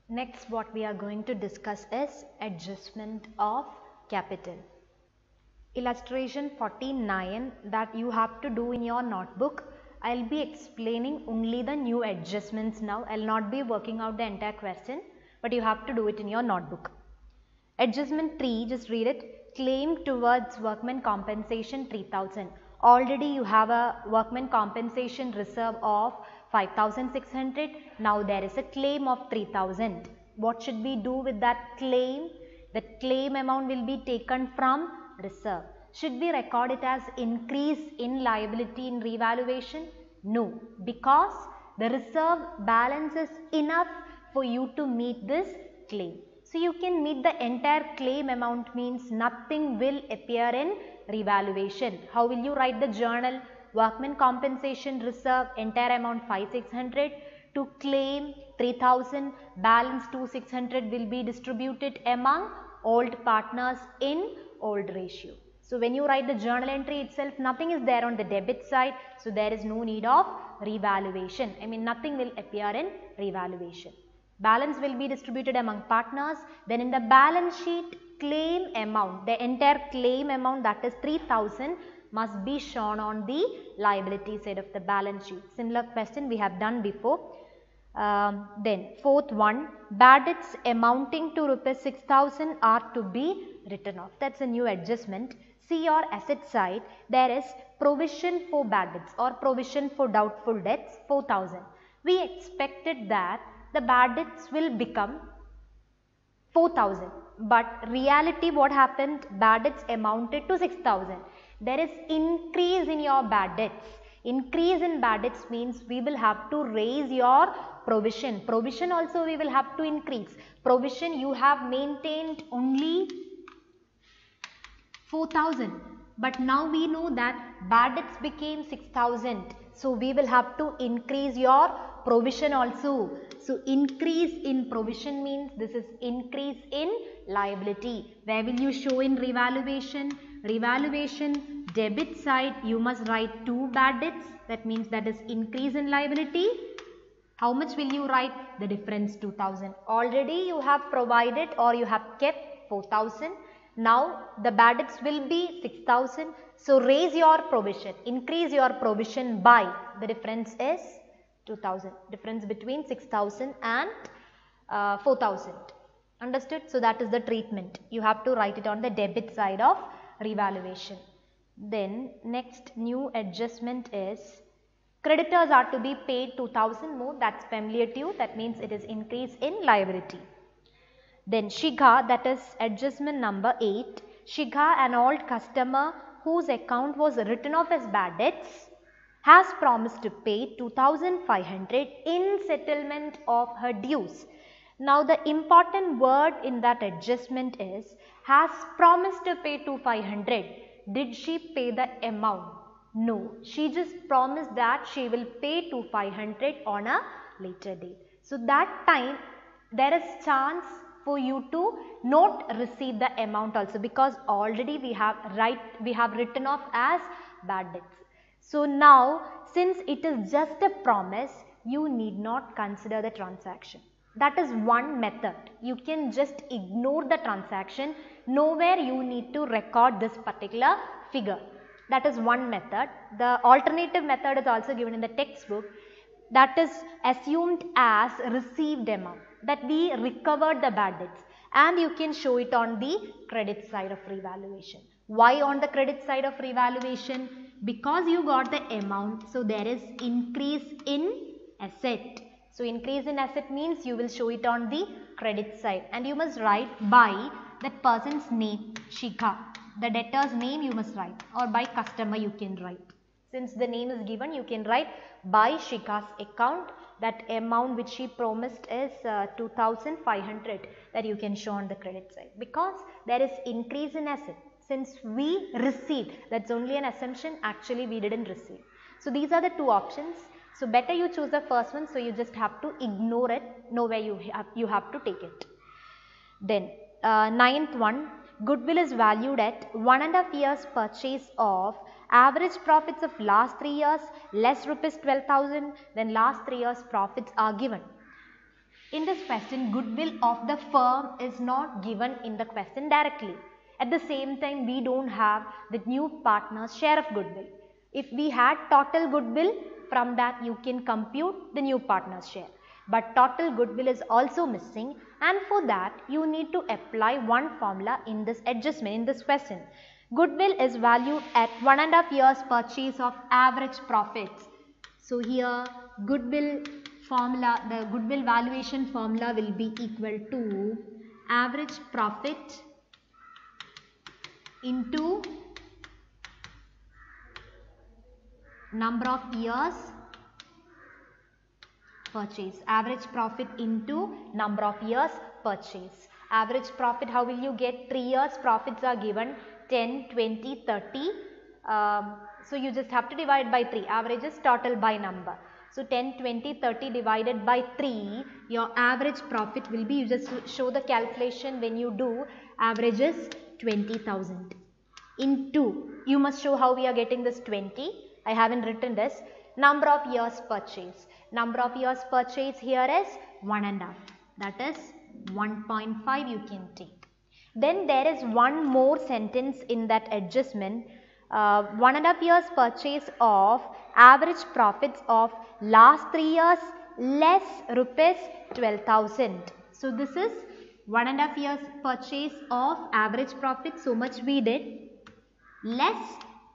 Next, what we are going to discuss is adjustment of capital. Illustration 49 that you have to do in your notebook. I'll be explaining only the new adjustments now. I'll not be working out the entire question, but you have to do it in your notebook. Adjustment 3, just read it. Claim towards workman compensation 3000. Already you have a workman compensation reserve of 5600. Now there is a claim of 3000. What should we do with that claim? The claim amount will be taken from reserve. Should we record it as increase in liability in revaluation? No, because the reserve balance is enough for you to meet this claim. So you can meet the entire claim amount, means nothing will appear in revaluation. How will you write the journal? Workman compensation reserve, entire amount 5600, to claim 3000, balance 2600 will be distributed among old partners in old ratio. So when you write the journal entry itself, nothing is there on the debit side, so there is no need of revaluation. I mean, nothing will appear in revaluation. Balance will be distributed among partners. Then in the balance sheet, claim amount, the entire claim amount, that is 3000, must be shown on the liability side of the balance sheet. Similar question we have done before. Then fourth one, bad debts amounting to rupees 6000 are to be written off. That's a new adjustment. See your asset side, there is provision for bad debts or provision for doubtful debts 4000. We expected that the bad debts will become 4000, but reality what happened? Bad debts amounted to 6000. There is increase in your bad debts. Increase in bad debts means we will have to raise your provision. Provision also we will have to increase. Provision you have maintained only 4000, but now we know that bad debts became 6000. So we will have to increase your provision also. So increase in provision means this is increase in liability. Where will you show in revaluation? Revaluation, debit side, you must write 2 bad debts. That means that is increase in liability. How much will you write? The difference 2000. Already you have provided or you have kept 4000. Now the bad debts will be 6000. So raise your provision, increase your provision by, the difference is 2000. Difference between 6000 and 4000. Understood? So that is the treatment. You have to write it on the debit side of revaluation. Then next new adjustment is creditors are to be paid 2000 more. That's familiar to you. That means it is increase in liability. Then Shikha, that is adjustment number 8. Shikha, an old customer whose account was written off as bad debts, has promised to pay 2500 in settlement of her dues. Now the important word in that adjustment is has promised to pay 2500. Did she pay the amount? No, she just promised that she will pay 2500 on a later date. So that time there is chance for you to not receive the amount also, because already we have written off as bad debts. So now since it is just a promise, you need not consider the transaction. That is one method. You can just ignore the transaction. Nowhere you need to record this particular figure. That is one method. The alternative method is also given in the textbook. That is assumed as received amount, that we recovered the bad debts, and you can show it on the credit side of revaluation. Why on the credit side of revaluation? Because you got the amount, so there is increase in asset. So increase in asset means you will show it on the credit side, and you must write by that person's name, Shikha. The debtor's name you must write, or by customer you can write. Since the name is given, you can write by Shikha's account. That amount which she promised is 2500, that you can show on the credit side, because there is increase in asset. Since we received, that's only an assumption, actually we didn't receive. So these are the two options. So better you choose the first one, so you just have to ignore it, nowhere you have to take it. Then ninth one, goodwill is valued at 1.5 years purchase of average profits of last 3 years less rupees 12,000, then last 3 years profits are given. In this question, goodwill of the firm is not given in the question directly. At the same time, we don't have the new partner's share of goodwill. If we had total goodwill, from that you can compute the new partner's share. But total goodwill is also missing, and for that you need to apply one formula in this adjustment in this question. Goodwill is valued at 1.5 years purchase of average profits. So here goodwill formula, the goodwill valuation formula will be equal to average profit into number of years purchase. Average profit into number of years purchase. Average profit, how will you get? 3 years profits are given 10, 20, 30. So you just have to divide by 3. Average is total by number. So 10, 20, 30 divided by 3, your average profit will be, you just show the calculation when you do, average is 20,000. Into, you must show how we are getting this 20. I haven't written this. Number of years purchase. Number of years purchase here is 1.5. That is 1.5 you can take. Then there is one more sentence in that adjustment. 1.5 years purchase of average profits of last 3 years less rupees 12,000. So this is 1.5 years purchase of average profit, so much we did, less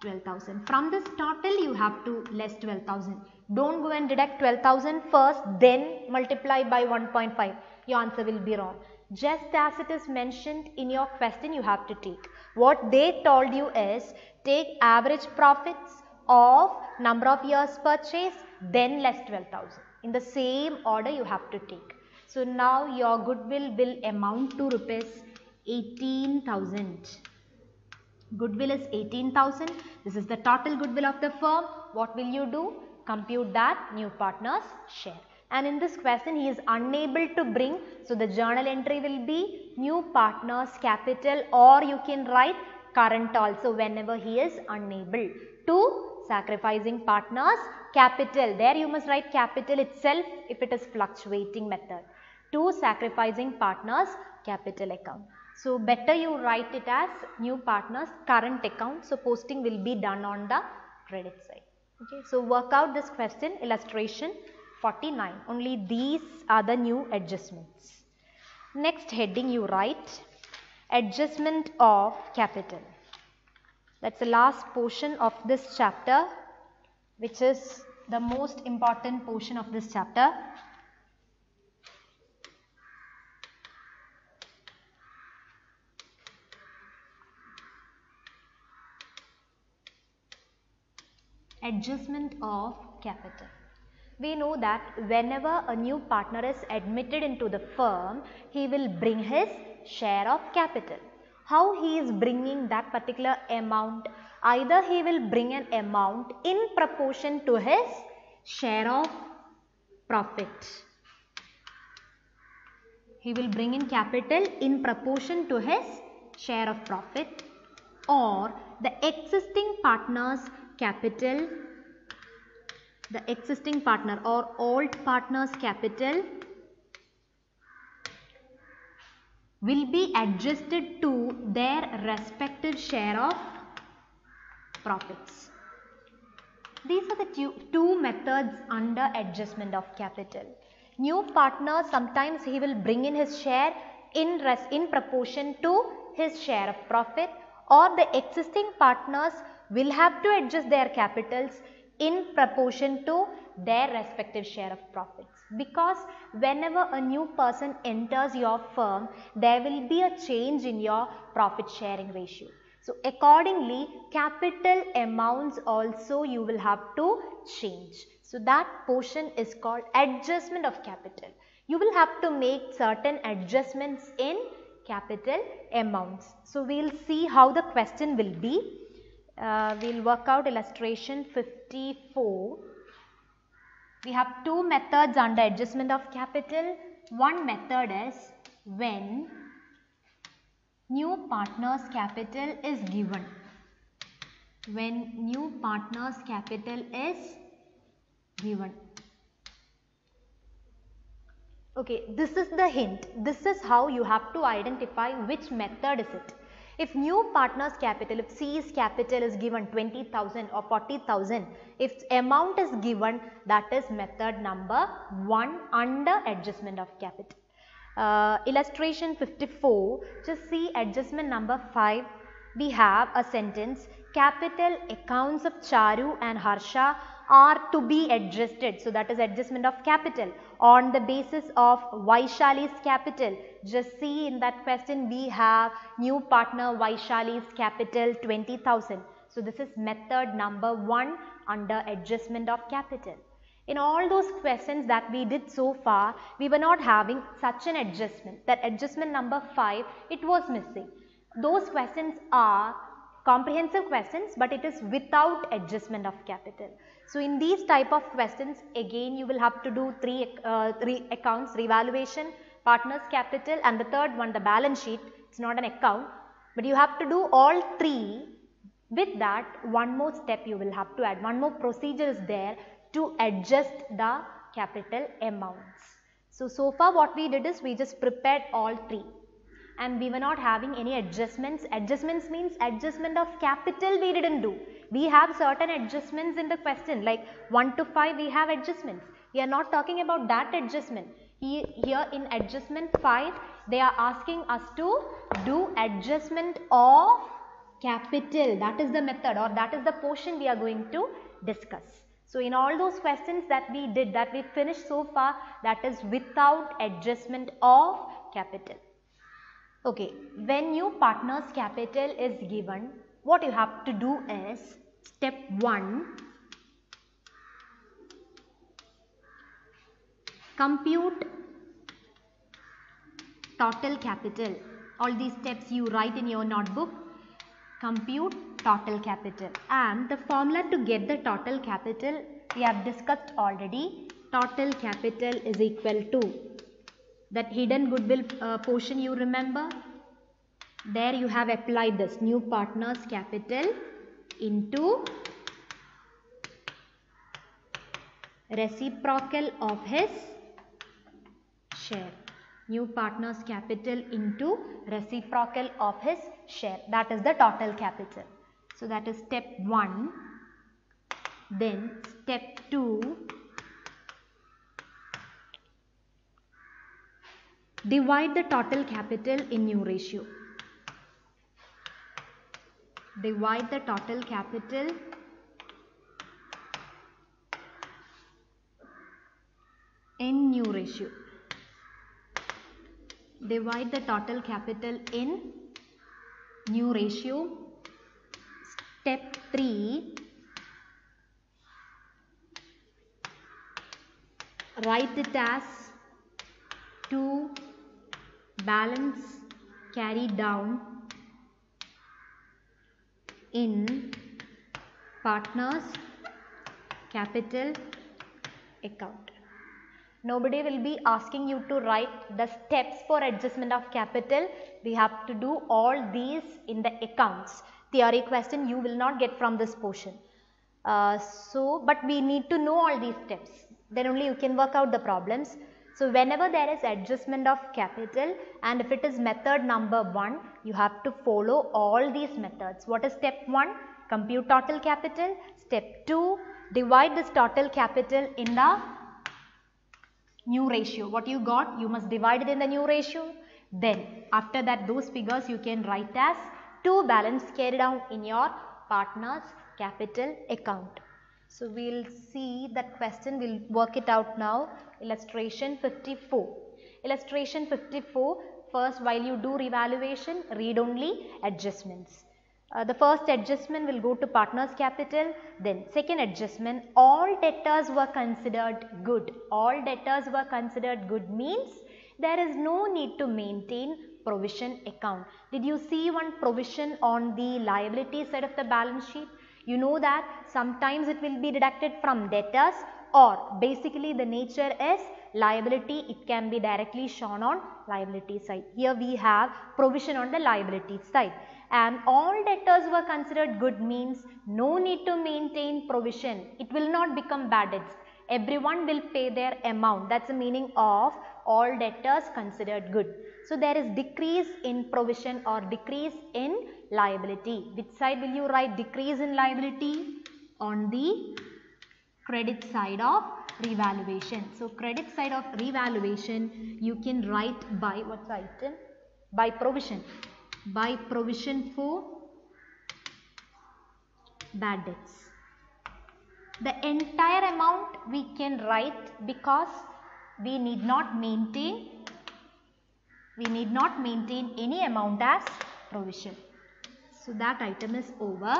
12,000. From this total you have to less 12,000. Don't go and deduct 12,000 first, then multiply by 1.5. Your answer will be wrong. Just as it is mentioned in your question, you have to take. What they told you is take average profits of number of years purchase, then less 12,000. In the same order you have to take. So now your goodwill will amount to rupees 18,000. Goodwill is 18,000. This is the total goodwill of the firm. What will you do? Compute that new partner's share. And in this question he is unable to bring, so the journal entry will be new partner's capital, or you can write current also whenever he is unable to sacrificing partner's capital. There you must write capital itself if it is fluctuating method. To sacrificing partner's capital account. So better you write it as new partner's current account. So posting will be done on the credit side. Okay. So work out this question, illustration 49. Only these are the new adjustments. Next heading you write adjustment of capital. That's the last portion of this chapter, which is the most important portion of this chapter. Adjustment of capital. We know that whenever a new partner is admitted into the firm, he will bring his share of capital. How he is bringing that particular amount? Either he will bring an amount in proportion to his share of profit. He will bring in capital in proportion to his share of profit, or the existing partner's capital, the existing partner or old partner's capital will be adjusted to their respective share of profits. These are the two methods under adjustment of capital. New partner, sometimes he will bring in his share in proportion to his share of profit, or the existing partners will have to adjust their capitals in proportion to their respective share of profits. Because whenever a new person enters your firm, there will be a change in your profit sharing ratio. So accordingly, capital amounts also you will have to change. So that portion is called adjustment of capital. You will have to make certain adjustments in capital amounts. So we will see how the question will be. We will work out illustration 54. We have two methods under adjustment of capital. One method is when new partner's capital is given. When new partner's capital is given. Okay, this is the hint. This is how you have to identify which method is it. If new partner's capital, if C's capital is given 20,000 or 40,000, if amount is given, that is method number 1 under adjustment of capital. Illustration 54, just see adjustment number 5. We have a sentence, capital accounts of Charu and Harsha are to be adjusted. So that is adjustment of capital on the basis of Vaishali's capital. Just see in that question we have new partner Vaishali's capital 20,000. So this is method number 1 under adjustment of capital. In all those questions that we did so far, we were not having such an adjustment. That adjustment number 5, it was missing. Those questions are comprehensive questions, but it is without adjustment of capital. So in these type of questions, again you will have to do three accounts, revaluation, partner's capital, and the third one, the balance sheet. It's not an account, but you have to do all 3. With that, one more step you will have to add, one more procedure is there to adjust the capital amounts. So far what we did is we just prepared all 3. And we were not having any adjustments. Adjustments means adjustment of capital we didn't do. We have certain adjustments in the question, like 1 to 5 we have adjustments. We are not talking about that adjustment. Here in adjustment 5, they are asking us to do adjustment of capital. That is the method, or that is the portion we are going to discuss. So in all those questions that we did, that we finished so far, that is without adjustment of capital. Okay, when new partner's capital is given, what you have to do is, step 1, compute total capital. All these steps you write in your notebook. Compute total capital, and the formula to get the total capital we have discussed already. Total capital is equal to that hidden goodwill portion, you remember. There you have applied this new partner's capital into reciprocal of his share. New partner's capital into reciprocal of his share. That is the total capital. So that is step 1. Then step 2, divide the total capital in new ratio. Divide the total capital in new ratio. Divide the total capital in new ratio. Step 3, write it as 2 balance carried down in partner's capital account. Nobody will be asking you to write the steps for adjustment of capital. We have to do all these in the accounts. Theory question you will not get from this portion. But we need to know all these steps. Then only you can work out the problems. So whenever there is adjustment of capital, and if it is method number 1, you have to follow all these methods. What is step 1? Compute total capital. Step 2, divide this total capital in the new ratio. What you got, you must divide it in the new ratio. Then after that, those figures you can write as 2 balance carried down in your partner's capital account. So we will see that question, we will work it out now. Illustration 54. Illustration 54, first while you do revaluation, read only adjustments. The first adjustment will go to partner's capital. Then second adjustment, all debtors were considered good. All debtors were considered good means there is no need to maintain provision account. Did you see one provision on the liability side of the balance sheet? You know that sometimes it will be deducted from debtors, or basically the nature is liability, it can be directly shown on liability side. Here we have provision on the liability side, and all debtors were considered good means no need to maintain provision. It will not become bad debts. Everyone will pay their amount. That's the meaning of all debtors considered good. So there is decrease in provision or decrease in liability. Which side will you write decrease in liability? On the credit side of revaluation. So credit side of revaluation you can write by what's item? By provision. By provision for bad debts. The entire amount we can write because we need not maintain any amount as provision. So that item is over.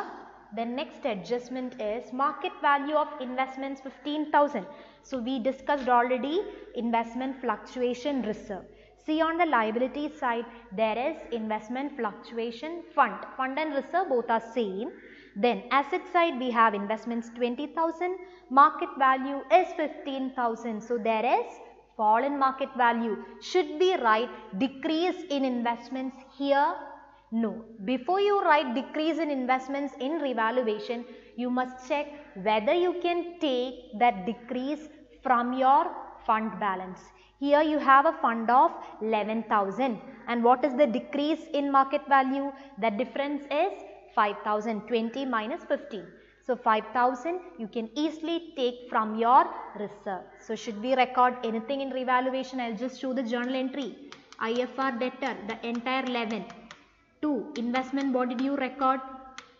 The next adjustment is market value of investments 15,000. So we discussed already investment fluctuation reserve. See, on the liability side there is investment fluctuation fund. Fund and reserve both are same. Then asset side we have investments 20,000, market value is 15,000. So there is fall in market value. Should we write decrease in investments here? No. Before you write decrease in investments in revaluation, you must check whether you can take that decrease from your fund balance. Here you have a fund of 11,000, and what is the decrease in market value? The difference is 5,000. 20 minus 15. So 5,000 you can easily take from your reserve. So should we record anything in revaluation? I will just show the journal entry. IFR debtor, the entire 11. 2. Investment, what did you record?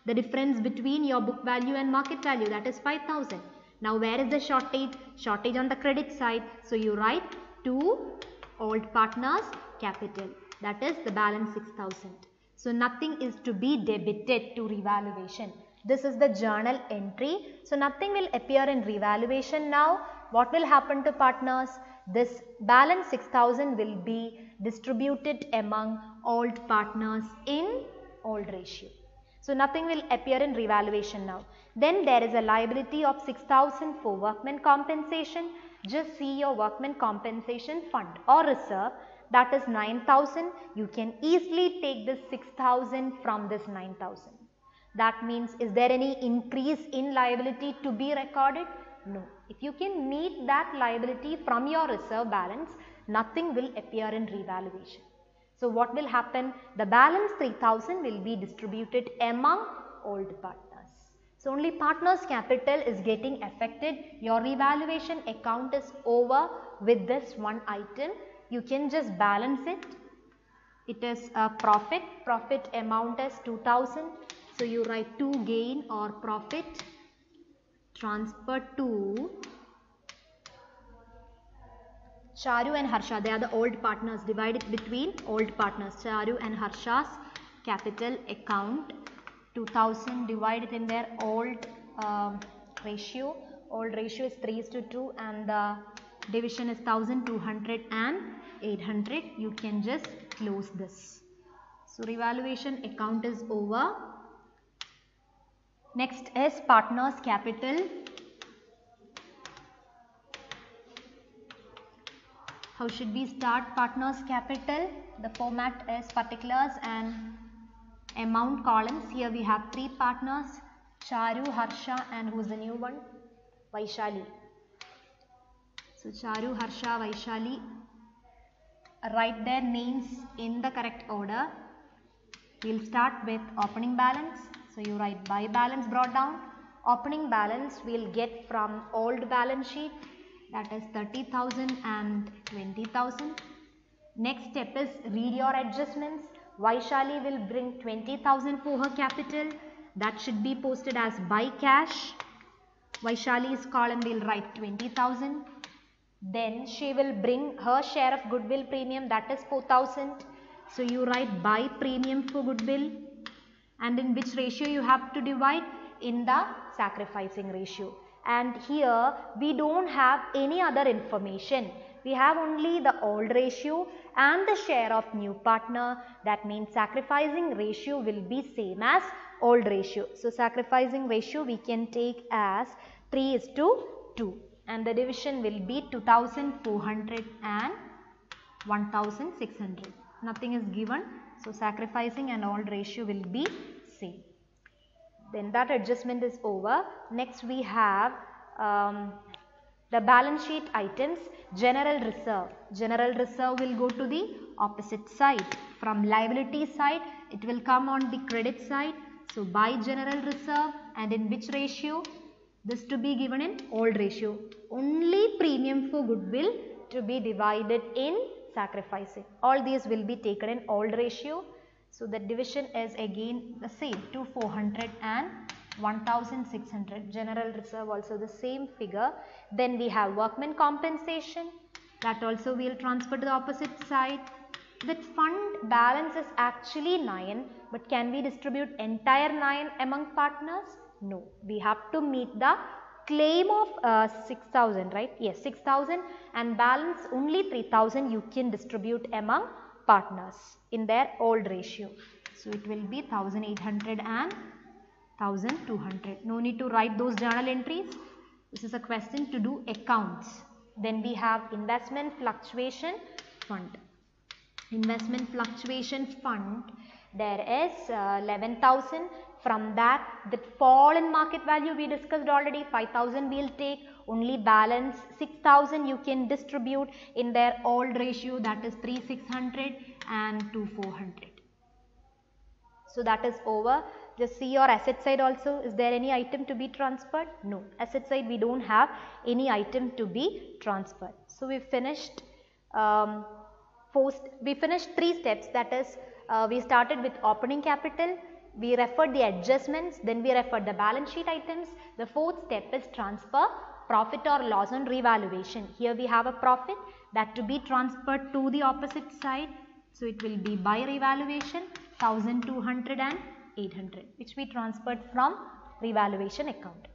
The difference between your book value and market value, that is 5,000. Now where is the shortage? Shortage on the credit side. So you write to old partners capital, that is the balance 6,000. So nothing is to be debited to revaluation. This is the journal entry. So nothing will appear in revaluation now. What will happen to partners? This balance 6,000 will be distributed among old partners in old ratio. So nothing will appear in revaluation now. Then there is a liability of 6,000 for workmen compensation. Just see your workmen compensation fund or reserve, that is 9,000. You can easily take this 6,000 from this 9,000. That means, is there any increase in liability to be recorded? No. If you can meet that liability from your reserve balance, nothing will appear in revaluation. So what will happen? The balance 3,000 will be distributed among old partners. So only partners capital is getting affected. Your revaluation account is over with this one item. You can just balance it. It is a profit. Profit amount is 2,000. So you write to gain or profit transferred to Charu and Harsha. They are the old partners. Divide it between old partners. Charu and Harsha's capital account 2,000 divided in their old ratio. Old ratio is 3:2 and the division is 1,200 and 800. You can just close this. So revaluation account is over. Next is partners capital. How should we start partners capital? The format is particulars and amount columns. Here we have three partners, Charu, Harsha and who is the new one? Vaishali. So Charu, Harsha, Vaishali. Write their names in the correct order. We will start with opening balance. So you write by balance brought down. Opening balance we will get from old balance sheet, that is 30,000 and 20,000. Next step is read your adjustments. Vaishali will bring 20,000 for her capital. That should be posted as by cash. Vaishali's column will write 20,000. Then she will bring her share of goodwill premium, that is 4,000. So you write by premium for goodwill. And in which ratio you have to divide? In the sacrificing ratio. And here we don't have any other information. We have only the old ratio and the share of new partner. That means sacrificing ratio will be same as old ratio. So sacrificing ratio we can take as 3:2 and the division will be 2,400 and 1,600. Nothing is given. So sacrificing and old ratio will be same. Then that adjustment is over. Next we have The balance sheet items, general reserve. General reserve will go to the opposite side. From liability side, it will come on the credit side. So by general reserve, and in which ratio? This to be given in old ratio. Only premium for goodwill to be divided in sacrificing. All these will be taken in old ratio. So the division is again the same, 2400 and 1600. General reserve also the same figure. Then we have workman compensation, that also we will transfer to the opposite side. That fund balance is actually 9, but can we distribute entire 9 among partners? No, we have to meet the claim of 6000, right? Yes, 6000, and balance only 3000 you can distribute among partners in their old ratio. So it will be 1800 and 1200. No need to write those journal entries. This is a question to do accounts. Then we have investment fluctuation fund. Investment fluctuation fund, there is 11,000. From that fall in market value we discussed already, 5,000 we will take, only balance 6,000 you can distribute in their old ratio, that is 3,600 and 2,400. So that is over. Just see your asset side also. Is there any item to be transferred? No. Asset side we don't have any item to be transferred. So we finished we finished 3 steps, that is we started with opening capital, we referred the adjustments, then we referred the balance sheet items. The 4th step is transfer profit or loss on revaluation. Here we have a profit that to be transferred to the opposite side. So it will be by revaluation 1200 and 800, which we transferred from revaluation account.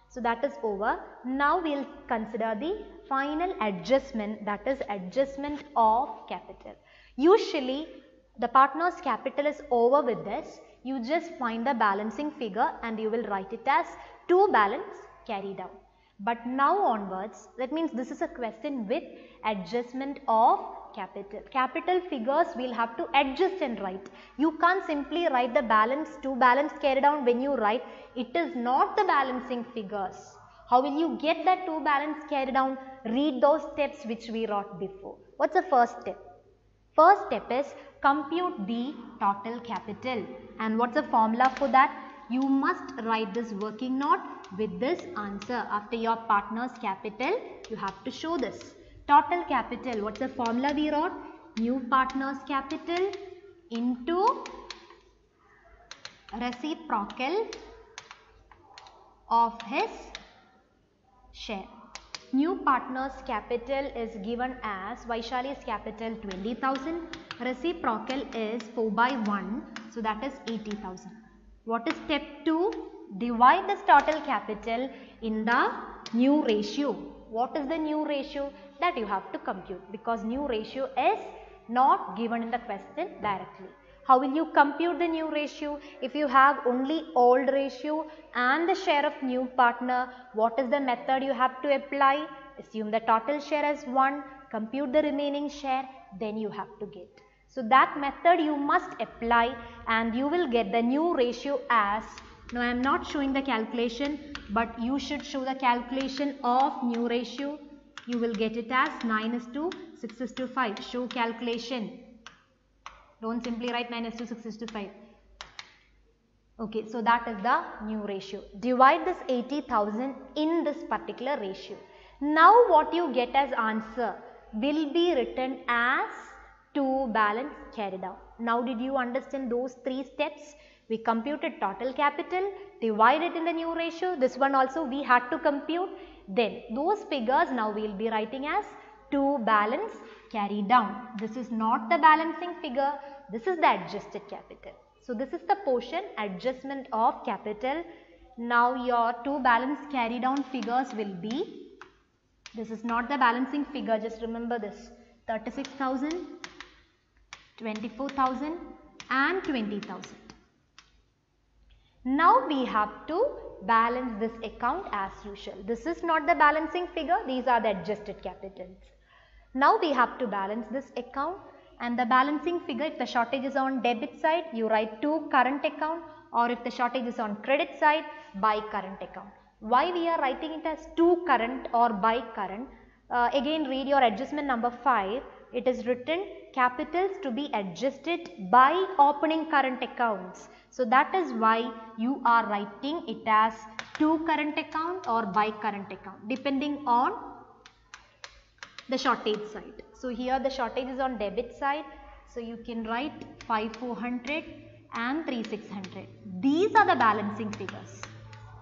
So that is over. Now we will consider the final adjustment, that is adjustment of capital. Usually the partner's capital is over with this. You just find the balancing figure and you will write it as to balance carry down. But now onwards, that means this is a question with adjustment of capital. Capital figures we will have to adjust and write. You can't simply write the balance to balance carry down when you write. It is not the balancing figures. How will you get that to balance carry down? Read those steps which we wrote before. What's the first step? First step is compute the total capital. And what's the formula for that? You must write this working note with this answer. After your partner's capital, you have to show this. Total capital, what's the formula we wrote? New partner's capital into reciprocal of his share. New partner's capital is given as Vaishali's capital 20,000. Reciprocal is 4 by 1. So that is 80,000. What is step 2? Divide this total capital in the new ratio. What is the new ratio? That you have to compute, because new ratio is not given in the question directly. How will you compute the new ratio? If you have only old ratio and the share of new partner, what is the method you have to apply? Assume the total share as 1, compute the remaining share, then you have to get. So that method you must apply and you will get the new ratio as, now I am not showing the calculation, but you should show the calculation of new ratio. You will get it as 9:6:5. Show calculation. Don't simply write 9:6:5. Okay, so that is the new ratio. Divide this 80,000 in this particular ratio. Now what you get as answer will be written as to balance carry down. Now did you understand those 3 steps? We computed total capital, divided in the new ratio. This one also we had to compute. Then those figures now we will be writing as to balance carry down. This is not the balancing figure. This is the adjusted capital. So this is the portion adjustment of capital. Now your to balance carry down figures will be, this is not the balancing figure, just remember this, 36,000, 24,000 and 20,000. Now we have to balance this account as usual. This is not the balancing figure, these are the adjusted capitals. Now we have to balance this account, and the balancing figure, if the shortage is on debit side, you write to current account, or if the shortage is on credit side, by current account. Why we are writing it as to current or by current? Again read your adjustment number 5. It is written capitals to be adjusted by opening current accounts. So that is why you are writing it as to current account or by current account depending on the shortage side. So here the shortage is on debit side. So you can write 5400 and 3600. These are the balancing figures.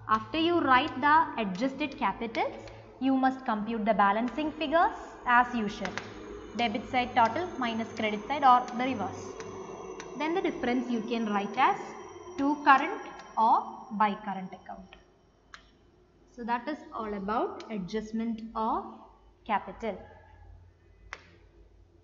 After you write the adjusted capitals, you must compute the balancing figures as usual. Debit side total minus credit side or the reverse. Then the difference you can write as to current or by current account. So that is all about adjustment of capital.